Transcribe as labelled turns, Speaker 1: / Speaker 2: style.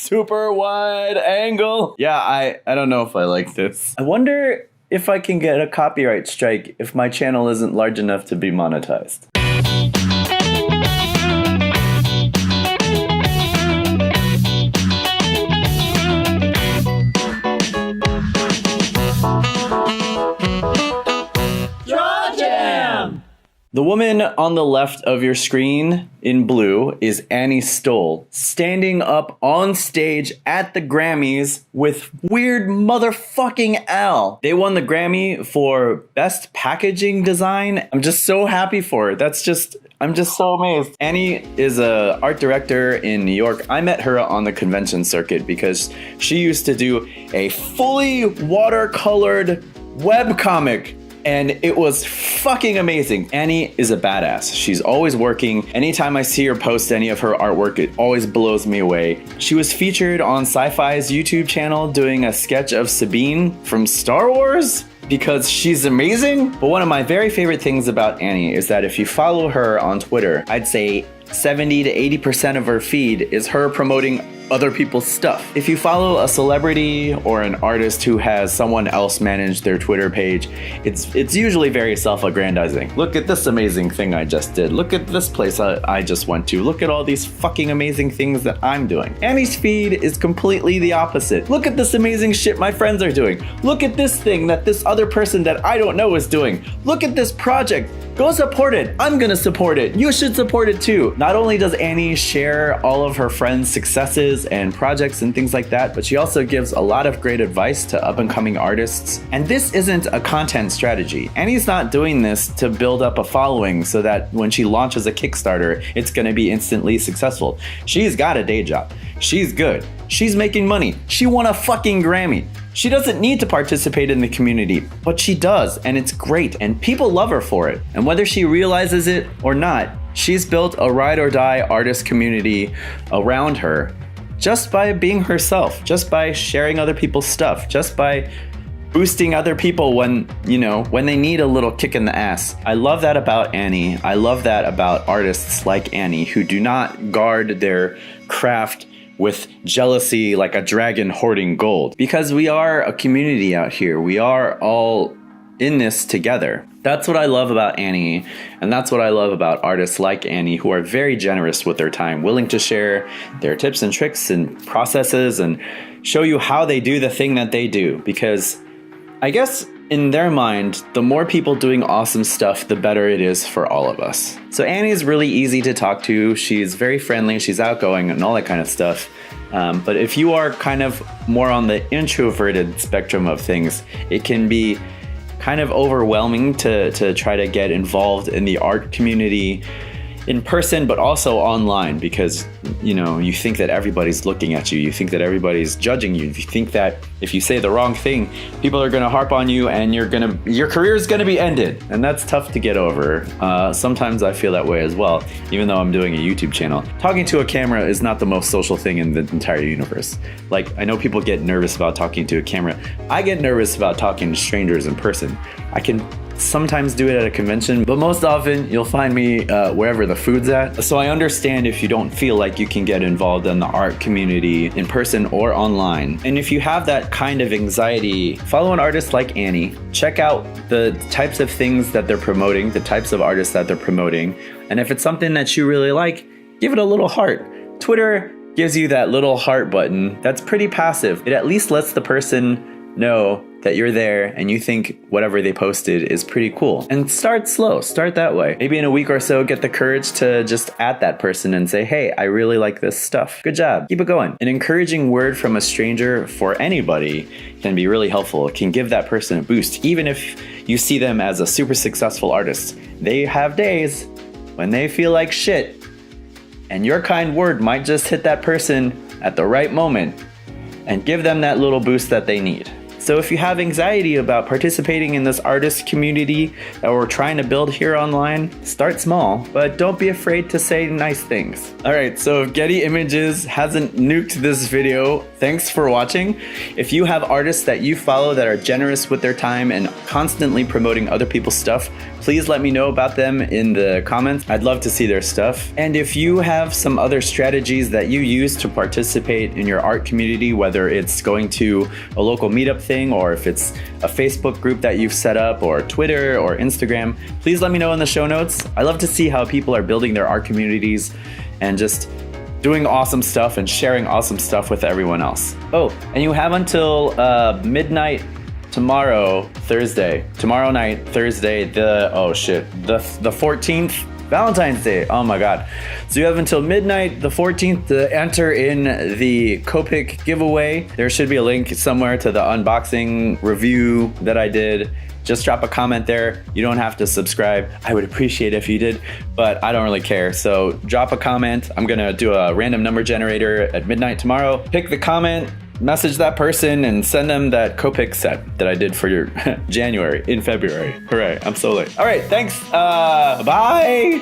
Speaker 1: super wide angle. Yeah, I don't know if I like this. I wonder if I can get a copyright strike if my channel isn't large enough to be monetized. The woman on the left of your screen in blue is Annie Stoll, standing up on stage at the Grammys with Weird Motherfucking Al. They won the Grammy for Best Packaging Design. I'm just so happy for her. I'm just so amazed. Annie is an art director in New York. I met her on the convention circuit because she used to do a fully watercolored webcomic. And it was fucking amazing. Annie is a badass. She's always working. Anytime I see her post any of her artwork, it always blows me away. She was featured on Sci-Fi's YouTube channel doing a sketch of Sabine from Star Wars because she's amazing. But one of my very favorite things about Annie is that if you follow her on Twitter, I'd say 70 to 80% of her feed is her promoting other people's stuff. If you follow a celebrity or an artist who has someone else manage their Twitter page, it's usually very self-aggrandizing. Look at this amazing thing I just did. Look at this place I just went to. Look at all these fucking amazing things that I'm doing. Annie's feed is completely the opposite. Look at this amazing shit my friends are doing. Look at this thing that this other person that I don't know is doing. Look at this project. Go support it. I'm gonna support it. You should support it too. Not only does Annie share all of her friends' successes and projects and things like that, but she also gives a lot of great advice to up-and-coming artists. And this isn't a content strategy. Annie's not doing this to build up a following so that when she launches a Kickstarter, it's gonna be instantly successful. She's got a day job. She's good. She's making money. She won a fucking Grammy. She doesn't need to participate in the community, but she does, and it's great, and people love her for it. And whether she realizes it or not, she's built a ride or die artist community around her just by being herself, just by sharing other people's stuff, just by boosting other people when they need a little kick in the ass. I love that about Annie. I love that about artists like Annie who do not guard their craft with jealousy like a dragon hoarding gold. Because we are a community out here. We are all in this together. That's what I love about Annie, and that's what I love about artists like Annie who are very generous with their time, willing to share their tips and tricks and processes and show you how they do the thing that they do. Because I guess in their mind, the more people doing awesome stuff, the better it is for all of us. So Annie's really easy to talk to. She's very friendly, she's outgoing and all that kind of stuff. But if you are kind of more on the introverted spectrum of things, it can be kind of overwhelming to try to get involved in the art community in person, but also online, because you think that everybody's looking at you. You think that everybody's judging you. You think that if you say the wrong thing, people are going to harp on you and your career is going to be ended. And that's tough to get over. Sometimes I feel that way as well, even though I'm doing a YouTube channel. Talking to a camera is not the most social thing in the entire universe. Like, I know people get nervous about talking to a camera. I get nervous about talking to strangers in person. I can sometimes do it at a convention, but most often you'll find me wherever the food's at. So I understand if you don't feel like you can get involved in the art community in person or online. And if you have that kind of anxiety, follow an artist like Annie. Check out the types of things that they're promoting, the types of artists that they're promoting. And if it's something that you really like, give it a little heart. Twitter gives you that little heart button that's pretty passive. It at least lets the person know that you're there and you think whatever they posted is pretty cool. And start slow, start that way. Maybe in a week or so, get the courage to just add that person and say, hey, I really like this stuff. Good job, keep it going. An encouraging word from a stranger for anybody can be really helpful. It can give that person a boost. Even if you see them as a super successful artist, they have days when they feel like shit. And your kind word might just hit that person at the right moment and give them that little boost that they need. So if you have anxiety about participating in this artist community that we're trying to build here online, start small, but don't be afraid to say nice things. All right, so if Getty Images hasn't nuked this video, thanks for watching. If you have artists that you follow that are generous with their time and constantly promoting other people's stuff, please let me know about them in the comments. I'd love to see their stuff. And if you have some other strategies that you use to participate in your art community, whether it's going to a local meetup thing or if it's a Facebook group that you've set up or Twitter or Instagram, please let me know in the show notes. I love to see how people are building their art communities and just doing awesome stuff and sharing awesome stuff with everyone else. Oh, and you have until midnight tomorrow night, Thursday, the 14th, Valentine's Day. Oh my God. So you have until midnight, the 14th, to enter in the Copic giveaway. There should be a link somewhere to the unboxing review that I did. Just drop a comment there. You don't have to subscribe. I would appreciate it if you did, but I don't really care. So drop a comment. I'm gonna do a random number generator at midnight tomorrow. Pick the comment, message that person, and send them that Copic set that I did for your February. Hooray, I'm so late. All right, thanks. Bye.